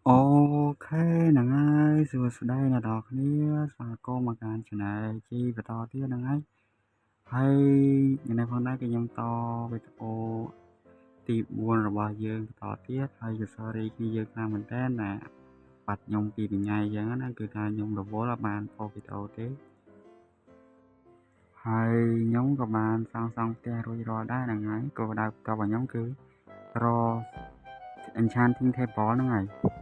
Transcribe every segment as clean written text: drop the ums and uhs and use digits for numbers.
អូខេហ្នឹងហើយសួស្តីអ្នកនរគ្នាស្វាគមន៍មកកាន់ Channel ជីបន្តទៀតហ្នឹងហើយហើយថ្ងៃនេះផងដែរគឺខ្ញុំតវីដេអូទី4របស់យើងបន្តទៀតហើយគឺ sorry គឺយើងខ្លាំងមែនតើណាបាត់ខ្ញុំពីថ្ងៃអញ្ចឹងណាគឺថាខ្ញុំរវល់អត់បានផុសវីដេអូទេហើយខ្ញុំក៏បានសង់ផ្ទះរួចរាល់ដែរហ្នឹងហើយគោលដៅបន្ទាប់របស់ខ្ញុំគឺរក enchanting table ហ្នឹងហើយអូ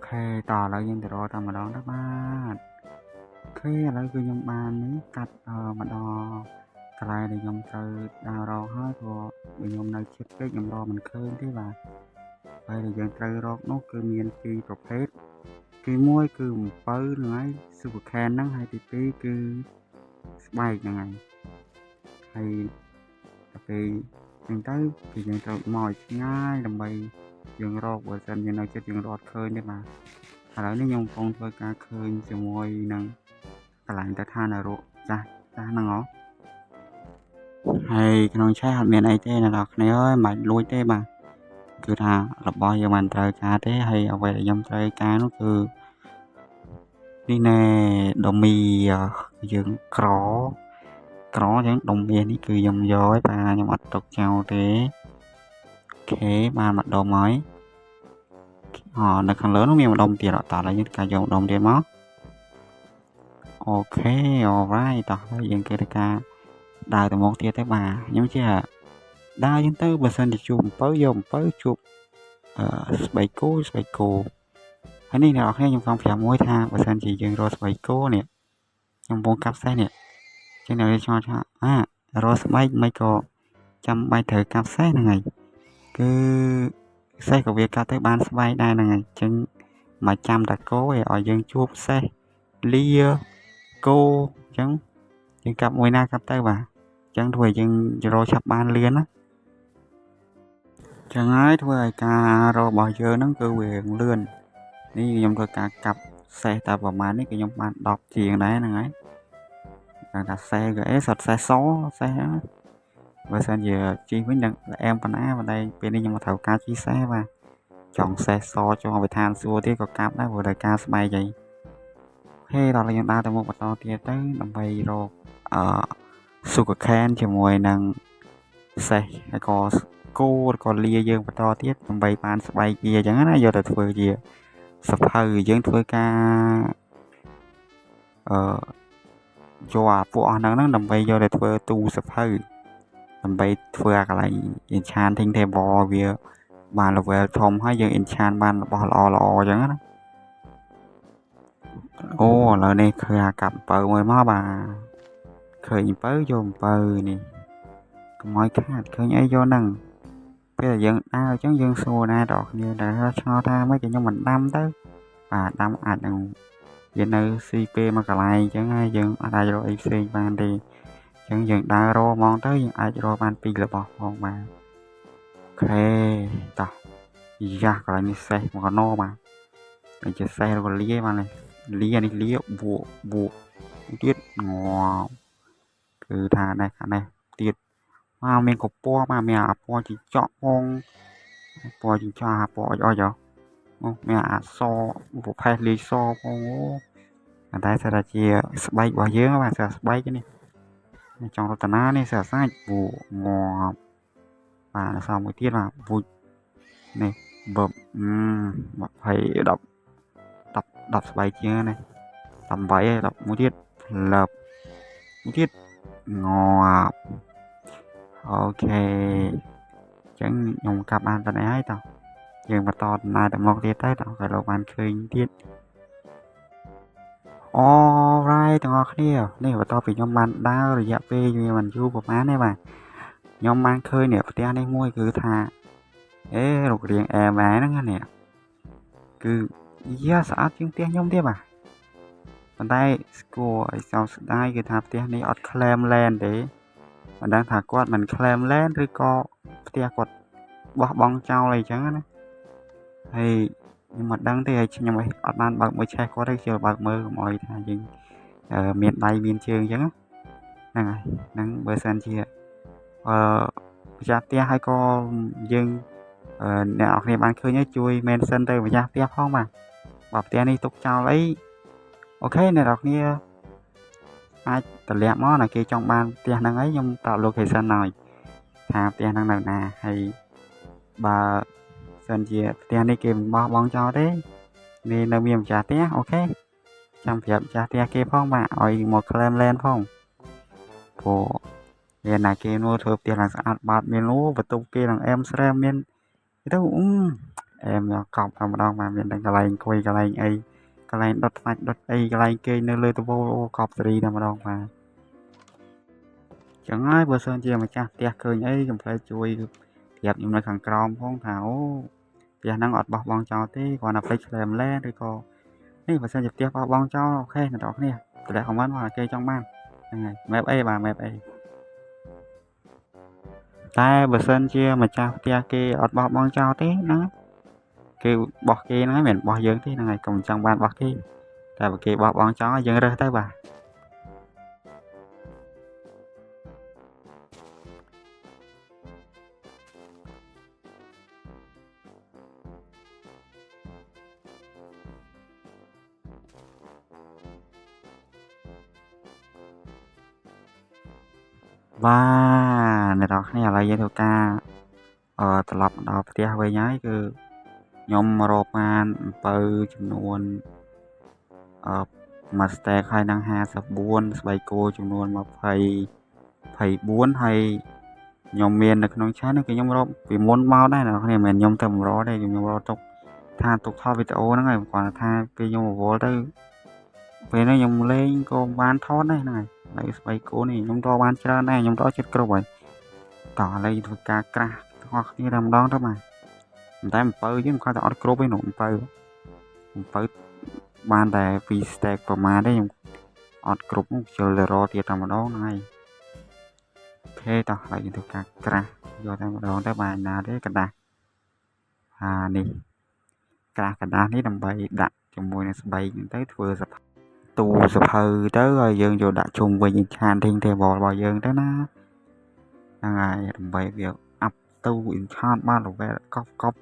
ខេតឥឡូវយើងទៅរកតែម្ដងទៅបាទអូខេឥឡូវគឺខ្ញុំបាននេះកាត់មកដល់កន្លែងដែលខ្ញុំត្រូវដើររកហើយព្រោះខ្ញុំនៅជិតពេកខ្ញុំរកមិនឃើញទេបាទហើយដែលយើងត្រូវរកនោះគឺមានពីរប្រភេទទី1គឺអំពៅហ្នឹងហើយ super can ហ្នឹងហើយទី2គឺស្បែកហ្នឹងហើយដល់ពេលអញ្ចឹងទៅគឺយើងត្រូវមកឲ្យឆ្ងាយដើម្បីយើងរកបើសិនយើងនៅជិតយើងរត់ឃើញទេបាទឥឡូវនេះខ្ញុំកំពុងធ្វើការឃើញជាមួយនឹងកន្លែងទៅឋាននរកចាស់ហ្នឹងហ៎ហើយក្នុងឆេះអត់មានអីទេអ្នកនរគ្នាអើយមិនបាច់លួចទេបាទគឺថារបស់យើងមិនត្រូវការទេហើយអ្វីដែលខ្ញុំត្រូវការនោះគឺនេះណែដុំមីយើងក្រអញ្ចឹងដុំមាសនេះគឺខ្ញុំយកហើយបាទខ្ញុំអត់ទុកចោលទេអូខេបានមកដុំហើយនៅខាងលើនោះមានម្ដុំទៀតអត់តោះយើងការយកម្ដុំទៀតមកអូខេ alright តោះហើយយើងគេទៅការដើរទៅមុខទៀតទេបាទខ្ញុំជាដើរចឹងទៅបើសិនជាជួបអំពៅយកអំពៅជួបស្បែកគោហើយនេះអ្នកនរគ្នាខ្ញុំចង់ប្រាប់មួយថាបើសិនជាយើងរកស្បែកគោនេះខ្ញុំកំពុងកាប់សេះនេះចឹងអ្នកឆ្ងល់ថារកស្បែកមិនក៏ចាំបាច់ត្រូវកាប់សេះហ្នឹងហើយគឺសេះក៏វាកាត់ទៅបានស្បែកដែរហ្នឹងហើយចឹងមកចាំតែគោឲ្យយើងជួបសេះលាគោចឹងយើងកាប់មួយណាកាប់ទៅបាទចឹងធ្វើឲ្យយើងរកឆាប់បានលឿនណាចឹងហើយធ្វើឲ្យការរករបស់យើងហ្នឹងគឺវាលឿននេះខ្ញុំធ្វើការកាប់សេះតែប្រហែលនេះគឺខ្ញុំបាន10ជាងដែរហ្នឹងហើយតែថាសេះក៏សុទ្ធសេះសសេះបើសិនជាជីវិញនឹងអែមប៉ុណ្ណាប៉ុន្តែពេលនេះខ្ញុំមកត្រូវការជីសេះបាទចង់សេះសចង់ឲ្យវាឋានសួគ៌ទៀតក៏កាប់ដែរព្រោះតែការស្បែកអីហេដល់យើងដើរទៅមុខបន្តទៀតទៅដើម្បីរកsugar cane ជាមួយនឹងសេះហើយក៏គោក៏លាយើងបន្តទៀតដើម្បីបានស្បែកវាអញ្ចឹងណាយកទៅធ្វើជាសភៅយើងធ្វើការយកអាពួកអស់ហ្នឹងដើម្បីយកទៅធ្វើទូសភៅដើម្បីធ្វើអាកន្លែង enchanting table វាបាន level ធំហើយយើង enchant បានរបស់ល្អអញ្ចឹងណាអូឥឡូវនេះឃើញអាកាប់អំពៅមួយមកបាទឃើញអំពៅយកអំពៅនេះកុំឲ្យខាតឃើញអីយកហ្នឹងពេលយើងដើរអញ្ចឹងយើងសួរណាដល់គ្នាដែលឆ្ងល់ថាមិនខ្ញុំមិនដាំទៅបាទដាំអាចនឹងវានៅស៊ីពេលមកកន្លែងអញ្ចឹងហើយយើងអាចរកអីផ្សេងបានទេអញ្ចឹងយើងដើររកហ្មងទៅយើងអាចរកបានពីររបស់ផងបាទអូខេតោះយ៉ាកន្លែងនេះសេះមកកណោបាទតែជាសេះរកលាបានលានេះលាបួកទៀតងាប់គឺថានេះទៀតមកមានកពស់បាទមានអាពណ៌ជីចក់ផងពណ៌ជីចក់អាពណ៌អុចអូមានអាសប្រផេះលាយសផងអូតែស្រាប់តែជាស្បែករបស់យើងបាទស្បែកនេះចង់រតនានេះសាច់ពូងាប់បាទសល់មួយទៀតបាទពូនេះបប20 10ស្បែកជាងនេះ18ហើយ11ទៀតលើបមួយទៀតងាប់អូខេអញ្ចឹងខ្ញុំកាប់បានតែនេះហើយតោះយើងបន្តដំណើរទៅមុខទៀតទៅដល់ក៏លោកបានឃើញទៀតalright ទាំងអស់គ្នានេះបន្ទាប់ពីខ្ញុំបានដើររយៈពេលវាមិនយូរប្រហែលទេបាទខ្ញុំបានឃើញនេះផ្ទះនេះមួយគឺថារូបរាងអែមហ្នឹងនេះគឺយ៉ាស្អាតជាងផ្ទះខ្ញុំទៀតបាទប៉ុន្តែស្គាល់ឲ្យសោកស្ដាយគឺថាផ្ទះនេះអត់ claim land ទេមិនដឹងថាគាត់មិន claim land ឬក៏ផ្ទះគាត់បោះបង់ចោលអីចឹងណាហើយខ្ញុំមិនដឹងទេហើយខ្ញុំអត់បានបើកមើលឆេះគាត់ទេជិះបើកមើលកុំអោយថាយើងមានដៃមានជើងអញ្ចឹងហ្នឹងហើយហ្នឹងបើសិនជាម្ចាស់ផ្ទះហើយក៏យើង អ្នកនរគ្នាបានឃើញហើយជួយ mention ទៅម្ចាស់ផ្ទះផងបាទបើផ្ទះនេះទុកចោលអីអូខេអ្នកនរគ្នាអាចតម្លាក់មកណាគេចង់បានផ្ទះហ្នឹងហើយខ្ញុំប្រាប់ location ហើយថាផ្ទះហ្នឹងនៅណាហើយបើសិនជាផ្ទះនេះគេមិនបោះបង់ចោលទេនេះនៅមានម្ចាស់ផ្ទះអូខេចាំប្រាប់ម្ចាស់ផ្ទះគេផងបាទឲ្យមក claim land ផងព្រោះមានណាគេនោះធ្វើផ្ទះឡើងស្អាតបាតមាននោះបន្ទប់គេឡើងអែមស្រែមមានទៅអែមយកកប់តែម្ដងបាទមានទាំងកន្លែងអង្គុយកន្លែងអីកន្លែងដុតស្វាច់ដុតអីកន្លែងគេនៅលើតវលអូកប់សេរីតែម្ដងបាទចឹងហើយបើសិនជាម្ចាស់ផ្ទះឃើញអីកុំភ្លេចជួយប្រាប់ខ្ញុំនៅខាងក្រោមផងថាអូផ្ទះហ្នឹងអត់បោះបង់ចោលទេគ្រាន់តែភ្លេច claim land ឬក៏នេះបើសិនជាផ្ទះបោះបង់ចោលអូខេអ្នកនរគ្នាតម្លាក់ comment មកគេចង់បានហ្នឹងហើយ map អីបាទ map អីតែបើសិនជាម្ចាស់ផ្ទះគេអត់បោះបង់ចោលទេណាគេបោះគេហ្នឹងហើយមិនបោះយើងទេហ្នឹងហើយកុំចង់បានបោះគេតែបើគេបោះបង់ចោលយើងរើសទៅបាទបាទអ្នកនរគ្នាឥឡូវយើងធ្វើការត្រឡប់មកដល់ផ្ទះវិញហើយគឺខ្ញុំរកបានអំពៅចំនួនមួយស្តេកហើយនឹង54ស្បែកគោចំនួន24ហើយខ្ញុំមាននៅក្នុងឆានគឺខ្ញុំរកពីមុនមកដែរអ្នកនរគ្នាមិនមែនខ្ញុំទៅរកទេខ្ញុំរកទុកថាទុកថតវីដេអូហ្នឹងហើយគាត់ថាពេលខ្ញុំរវល់ទៅពេលហ្នឹងខ្ញុំលេងក៏បានថតដែរហ្នឹងហើយនៅស្បែកគោនេះខ្ញុំរកបានច្រើនដែរខ្ញុំរកចិត្តគ្រប់ហើយតោះឥឡូវធ្វើការក្រាស់ទាំងអស់គ្នាតែម្ដងទៅបាទតែអំពៅយើងគាត់តែអត់គ្រប់ទេនោះអំពៅបានតែ2 stack ប្រមាណទេខ្ញុំអត់គ្រប់ជិលទៅរកទៀតតែម្ដងហ្នឹងហើយអូខេតោះហើយយើងធ្វើការក្រាស់យកតែម្ដងទៅបាទណាទេกระดาษនេះក្រាស់กระดาษនេះដើម្បីដាក់ជាមួយនឹងស្បែកហ្នឹងទៅធ្វើទូសភៅទៅហើយយើងយកដាក់ជុំវិញ enchanting table របស់យើងទៅណាហ្នឹងហើយដើម្បីវាអាប់ទូ enchant បានរវែកប់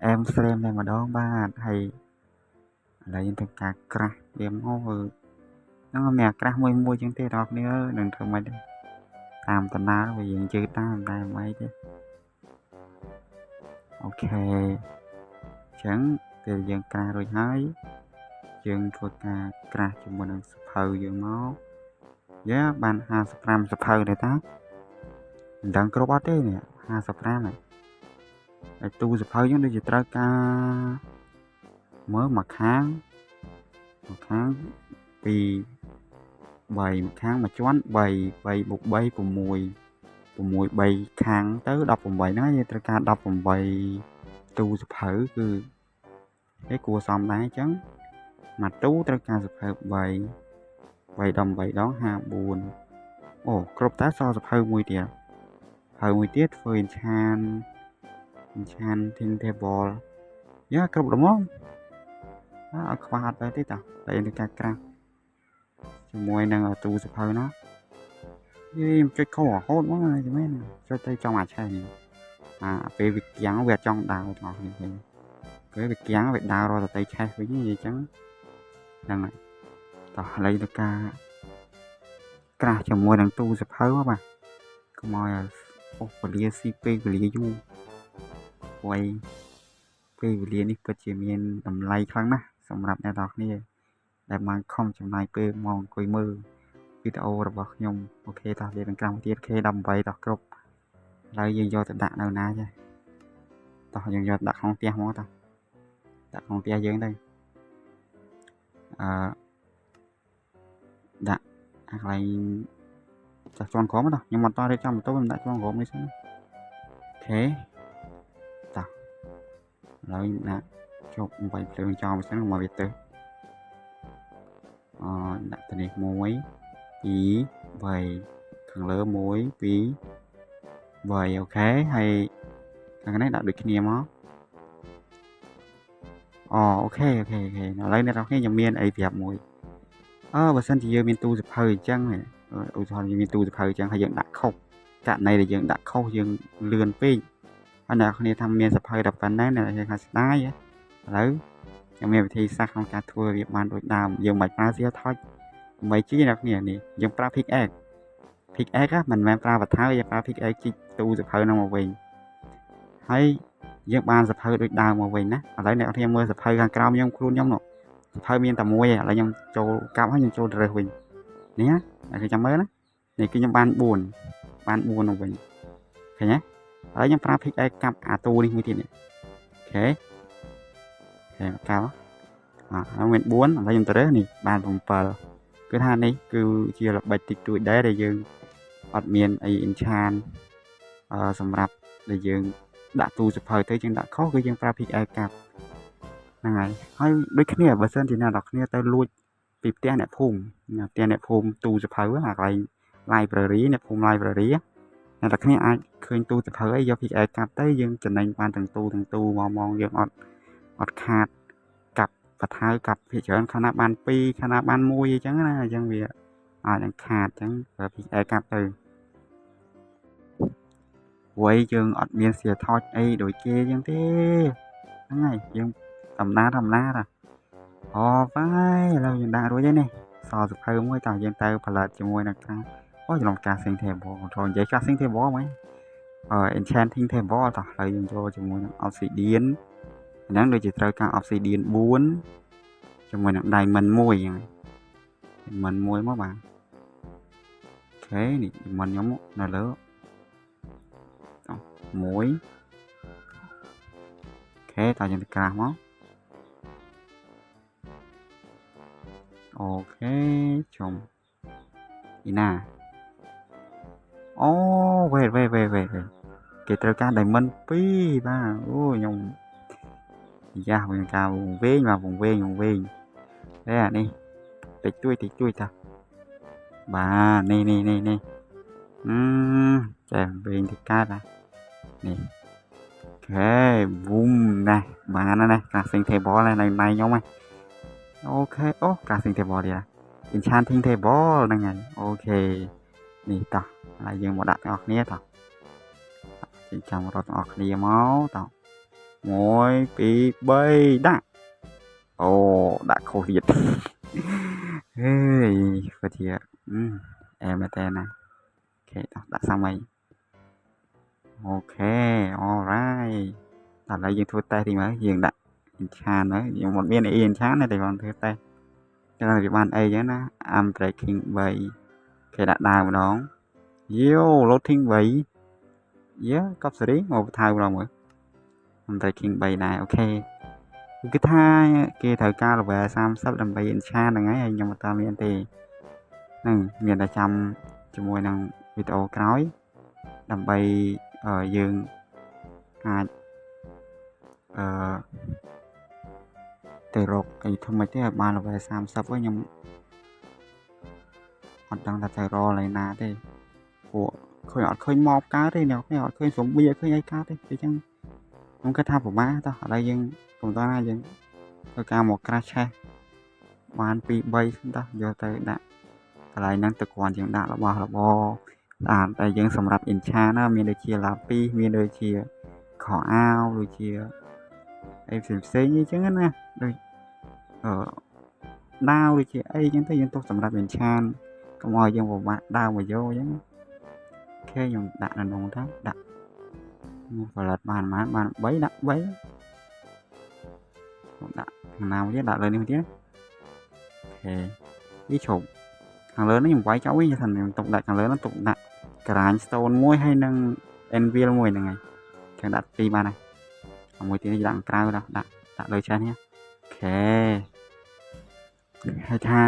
អែមស្រែមតែម្ដងបាទហើយឥឡូវយើងធ្វើការក្រាស់វាមកហ្នឹងមានក្រាស់មួយជាងទេបងប្អូននឹងធ្វើមិនតាមតំណាវាយើងជឿតាមតែមិនទេអូខេអញ្ចឹងពេលយើងក្រាស់រួចហើយយើងធ្វើការក្រាស់ជាមួយនឹងសភៅយើងមកយ៉ាបាន55សភៅទេតាមិនដឹងគ្រប់អត់ទេនេះ55ហើយទូសភៅយើងដូចជាត្រូវការមើលមួយខាង2 3មួយខាងមួយជាន់3 3 + 3 6 3ខាងទៅ18ហ្នឹងយើងត្រូវការ18ទូសភៅគឺគេគួរសមដែរអញ្ចឹងមួយទូត្រូវការសភៅ3 ដង8ដង54អូគ្រប់តែសល់សភៅមួយទៀតធ្វើ enchanting table យ៉ាគ្រប់ល្មមអត់ខ្វះអត់ទេតោះតែនឹងការក្រាស់ជាមួយនឹងទូសភៅណាយីមិនចុចខុសរហូតហ្មងហ្នឹងមែនចុចទៅចង់អាចឆេះនេះពេលវាគៀងវាចង់ដើរបងប្អូនឃើញពេលវាគៀងវាដើររត់ទៅឆេះវិញអញ្ចឹងហ្នឹងហើយតោះឥឡូវទៅការក្រាស់ជាមួយនឹងទូសភៅបាទកុំឲ្យអូសវេលាស៊ីពេកវេលាយូរព្រោះពេលវេលានេះពិតជាមានតម្លៃខ្លាំងណាស់សម្រាប់អ្នកនរគ្នាដែលបានខំចំណាយពេលមកអង្គុយមើលវីដេអូរបស់ខ្ញុំអូខេតោះវានឹងកម្មវិធី K18 តោះគ្រប់ឥឡូវយើងយកទៅដាក់នៅណាចាតោះយើងយកដាក់ក្នុងផ្ទះមកតោះដាក់ក្នុងផ្ទះយើងទៅដាក់កន្លែងចាស់ជាន់ក្រោមតោះខ្ញុំអត់តរៀបចំម៉ូតូខ្ញុំដាក់ជាន់ក្រោមនេះសិនអូខេតោះឥឡូវដាក់ជប់បាញ់ភ្លើងចោលសិនមកវាទៅដាក់ទៅនេះ1 2 3ខាងលើ1 2 3អូខេហើយខាងនេះដាក់ដូចគ្នាមកអូខេឥឡូវអ្នកនរគ្នាខ្ញុំមានអីប្រាប់មួយបើសិនជាយើងមានទូសភៅអញ្ចឹងឧទាហរណ៍យើងមានទូសភៅអញ្ចឹងហើយយើងដាក់ខុសករណីដែលយើងដាក់ខុសយើងលឿនពេក anh nàoគ្នាថាមានសភៅដល់ប៉ុណ្ណឹងអ្នកយើងថាស្ដាយឥឡូវខ្ញុំមានវិធីសាស្ត្រក្នុងការធ្វើវាបានដូចដើមយើងមិនប្រើសៀលថុចមិនជីអ្នកគ្នានេះយើងប្រើ pickaxe មិនមែនប្រើបន្ថើយើងប្រើ pickaxe ជីកទូសភៅហ្នឹងមកវិញហើយយើងបានសភៅដូចដើមមកវិញណាឥឡូវអ្នកគ្នាមើលសភៅខាងក្រោមខ្ញុំខ្លួនខ្ញុំនោះសភៅមានតែមួយឯងឥឡូវខ្ញុំចូលកាប់ហើយខ្ញុំចូលរើសវិញនេះណាអ្នកគេចាំមើលណានេះគឺខ្ញុំបាន4មកវិញឃើញទេហើយខ្ញុំប្រើ pickaxe កាប់អាទូនេះមួយទៀតនេះអូខេកាប់ហើយមាន4ឥឡូវខ្ញុំទៅរើសនេះបាន7គឺថានេះគឺជាល្បិចតិចតួចដែរដែលយើងអត់មានអី enchant សម្រាប់ដែលយើងដាក់ទូសភៅទៅយើងដាក់ខុសគឺយើងប្រើ pickaxe កាប់ហ្នឹងហើយដូចគ្នាបើសិនជាអ្នកនរគ្នាទៅលួចពីផ្ទះអ្នកភូមិទូសភៅអាកន្លែង library អ្នកភូមិ library អ្នកនរគ្នាអាចឃើញទូសភៅអីយក pickaxe កាប់ទៅយើងចំណេញបានទាំងទូមកយើងអត់ខាតកាប់បន្ថើកាប់ភាគច្រើនខណៈបាន2ខណៈបាន1អញ្ចឹងណាអញ្ចឹងវាអាចនឹងខាតអញ្ចឹងប្រើ pickaxe កាប់ទៅព្រោះយើងអត់មានសៀលថតអីដូចគេអញ្ចឹងទេហ្នឹងហើយយើងធម្មតាអូបាយឥឡូវយើងដាក់រួចហើយនេះសសភៅមួយតោះយើងទៅផលិតជាមួយនឹងខាងអូយក្នុង crafting table ចូលនិយាយ crafting table ហ្មងenchanting table តោះហើយយើងចូលជាមួយនឹង obsidian ហ្នឹងដូចជាត្រូវការ obsidian 4ជាមួយនឹង diamond 1ហ្នឹង diamond 1មកបាទអូខេនេះ diamond ខ្ញុំនៅលើ1អូខេតើយើងទៅក្រាស់មកអូខេជុំនេះណាអូវេគេត្រូវការ diamond 2បាទអូខ្ញុំយ៉ាវិញការវងវែងតែអានេះតិចតួចតាបាទនេះចេះវិញទៅកើតណានេះអូខេវុំណាបានណា crafting table នៅខ្ញុំហ្នឹងអូខេអូ crafting table ទៀត enchanting table ហ្នឹងហើយអូខេនេះតោះហើយយើងមកដាក់ទាំងអស់គ្នាតោះចាំរត់ទាំងអស់គ្នាមកតោះ1 2 3ដាក់អូដាក់ខុសទៀតហេពិតជាអែមែនតើណាអូខេតោះដាក់សាមីអូខេ alright ឥឡូវយើងធ្វើតេស្តទីមើលយើងដាក់ enchant ហើយយើងមិនមានអី enchant ទេបងធ្វើតេស្តចឹងវាបានអីចឹងណា am breaking 3គេដាក់ដើមម្ដងloading 3កប់សេរីមកបន្ថែមម្ដងមើល am breaking 3ដែរអូខេគឺថាគេត្រូវការ level 30ដើម្បី enchant ហ្នឹងហើយខ្ញុំអត់មានទេហ្នឹងមានតែចាំជាមួយនឹងវីដេអូក្រោយដើម្បីយើងអាចទៅរកអីធ្វើម៉េចទេឲ្យបាន level 30វិញខ្ញុំអត់ដឹងថាទៅរកឡើយណាទេពួកអត់ឃើញមកកើតទេអ្នកនេះអត់ឃើញសំបៀអត់ឃើញអីកើតទេអញ្ចឹងខ្ញុំគិតថាពិបាកតោះឥឡូវយើងកុំតណាយើងធ្វើការមក crash ឆេះបាន2 3តោះយកទៅដាក់កន្លែងហ្នឹងទៅគ្រាន់ជាងដាក់របស់របរតែយើងសម្រាប់ enchant ណាមានដូចជាឡាពីមានដូចជាខោអាវដូចជាអីផ្សេងអញ្ចឹងណាដូចដាវដូចជាអីអញ្ចឹងទៅយើងទុកសម្រាប់ enchant កុំឲ្យយើងពិបាកដាវមកយកអញ្ចឹងអូខេខ្ញុំដាក់នៅក្នុងទៅដាក់ផលិតបាន3ដាក់3ខ្ញុំដាក់ខាងណាមួយទៀតដាក់លើនេះមួយទៀតអូខេនេះជប់ខាងលើនេះខ្ញុំវាយចោលវិញថាខ្ញុំទុកដាក់ខាងលើនោះទុកដាក់ Grind Stone មួយហើយនឹង Anvil មួយហ្នឹងហើយចឹងដាក់2បានហើយមួយទៀតនេះដាក់ក្រៅដាក់លើចាស់នេះអូខេហើយថា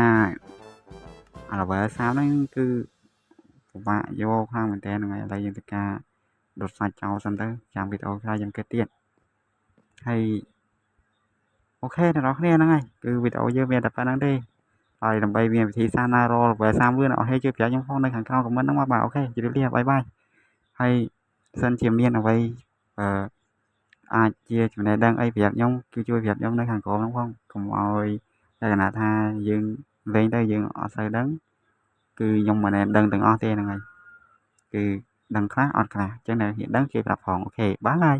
អា level 30ហ្នឹងគឺពិបាកយកខ្លាំងមែនតើហ្នឹងហើយឥឡូវយើងទៅការដុតសាច់ចោលសិនទៅចាំវីដេអូក្រោយយើងគិតទៀតហើយអូខេអ្នកនរគ្នាហ្នឹងហើយគឺវីដេអូយើងមានតែប៉ុណ្្នឹងទេហើយដើម្បីមានវិធីសាស្ត្រណារក level 30អស់ហើយជួយប្រាប់ខ្ញុំផងនៅខាងក្រោម comment ហ្នឹងមកបាទអូខេជម្រាបលាបាយបាយហើយសិនជាមានអ្វីអាចជាចំណេះដឹងអីប្រាប់ខ្ញុំគឺជួយប្រាប់ខ្ញុំនៅខាងក្រោមហ្នឹងផងកុំឲ្យតែគណៈថាយើងលេងទៅយើងអត់សូវដឹងគឺខ្ញុំមិនមែនដឹងទាំងអស់ទេហ្នឹងហើយគឺដឹងខ្លះអត់ខ្លះអញ្ចឹងអ្នកដឹងជួយប្រាប់ផងអូខេបាយ